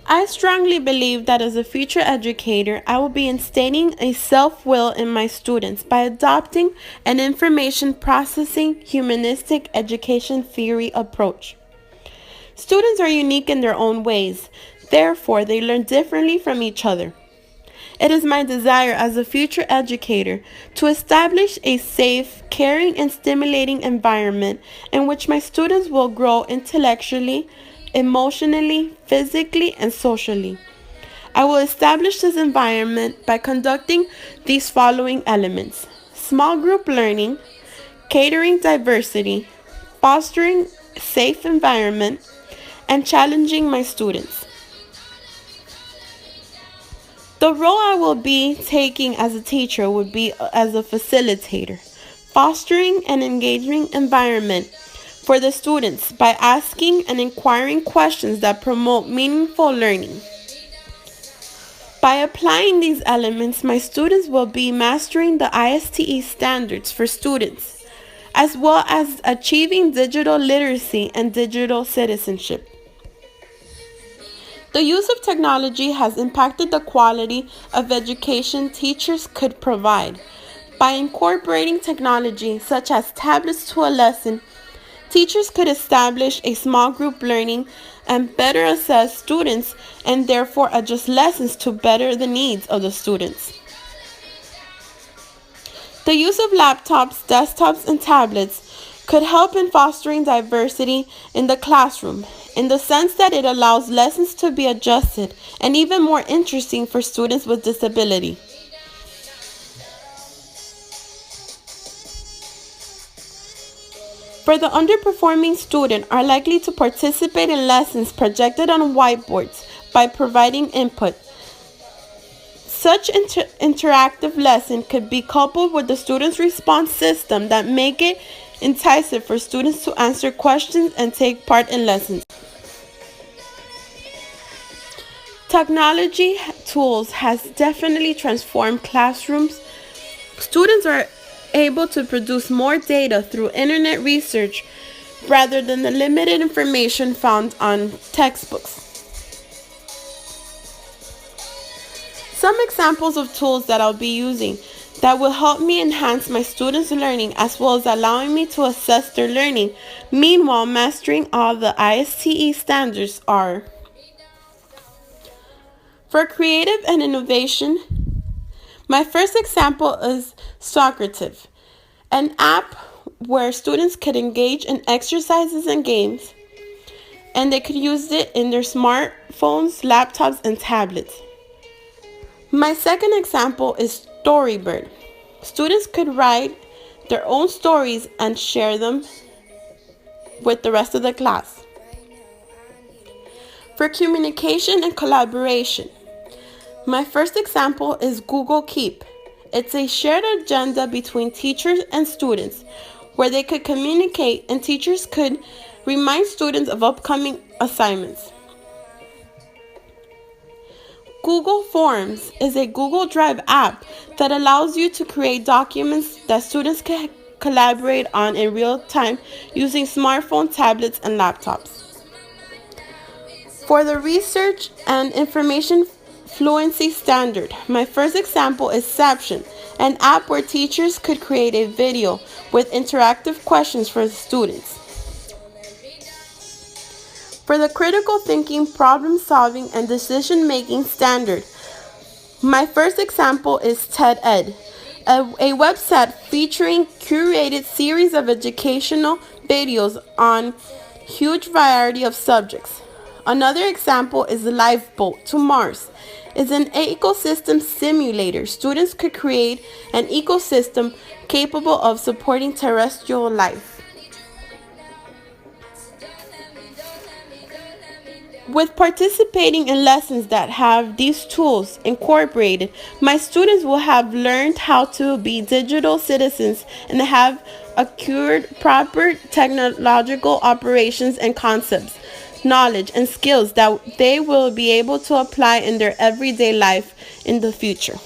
I strongly believe that as a future educator, I will be instilling a self-will in my students by adopting an information processing humanistic education theory approach. Students are unique in their own ways, therefore, they learn differently from each other. It is my desire as a future educator to establish a safe, caring, and stimulating environment in which my students will grow intellectually, emotionally, physically, and socially. I will establish this environment by conducting these following elements: small group learning, catering diversity, fostering a safe environment, and challenging my students. The role I will be taking as a teacher would be as a facilitator, fostering an engaging environment for the students by asking and inquiring questions that promote meaningful learning. By applying these elements, my students will be mastering the ISTE standards for students, as well as achieving digital literacy and digital citizenship. The use of technology has impacted the quality of education teachers could provide. By incorporating technology such as tablets to a lesson, teachers could establish a small group learning and better assess students and therefore adjust lessons to better the needs of the students. The use of laptops, desktops, and tablets could help in fostering diversity in the classroom, in the sense that it allows lessons to be adjusted and even more interesting for students with disability. For the underperforming student are likely to participate in lessons projected on whiteboards by providing input. Such interactive lesson could be coupled with the student's response system that make it enticing for students to answer questions and take part in lessons. Technology tools has definitely transformed classrooms. Students are able to produce more data through internet research rather than the limited information found on textbooks. Some examples of tools that I'll be using that will help me enhance my students' learning as well as allowing me to assess their learning, meanwhile mastering all the ISTE standards are: for creative and innovation, my first example is Socrative, an app where students could engage in exercises and games, and they could use it in their smartphones, laptops, and tablets. My second example is Storybird. Students could write their own stories and share them with the rest of the class. For communication and collaboration, my first example is Google Keep. It's a shared agenda between teachers and students where they could communicate and teachers could remind students of upcoming assignments. Google Forms is a Google Drive app that allows you to create documents that students can collaborate on in real time using smartphones, tablets, and laptops. For the research and information fluency standard, my first example is Saption, an app where teachers could create a video with interactive questions for the students. For the critical thinking, problem solving, and decision making standard, my first example is TED-Ed, a website featuring curated series of educational videos on huge variety of subjects. Another example is Lifeboat to Mars. It's an ecosystem simulator. Students could create an ecosystem capable of supporting terrestrial life. With participating in lessons that have these tools incorporated, my students will have learned how to be digital citizens and have acquired proper technological operations and concepts, knowledge, and skills that they will be able to apply in their everyday life in the future.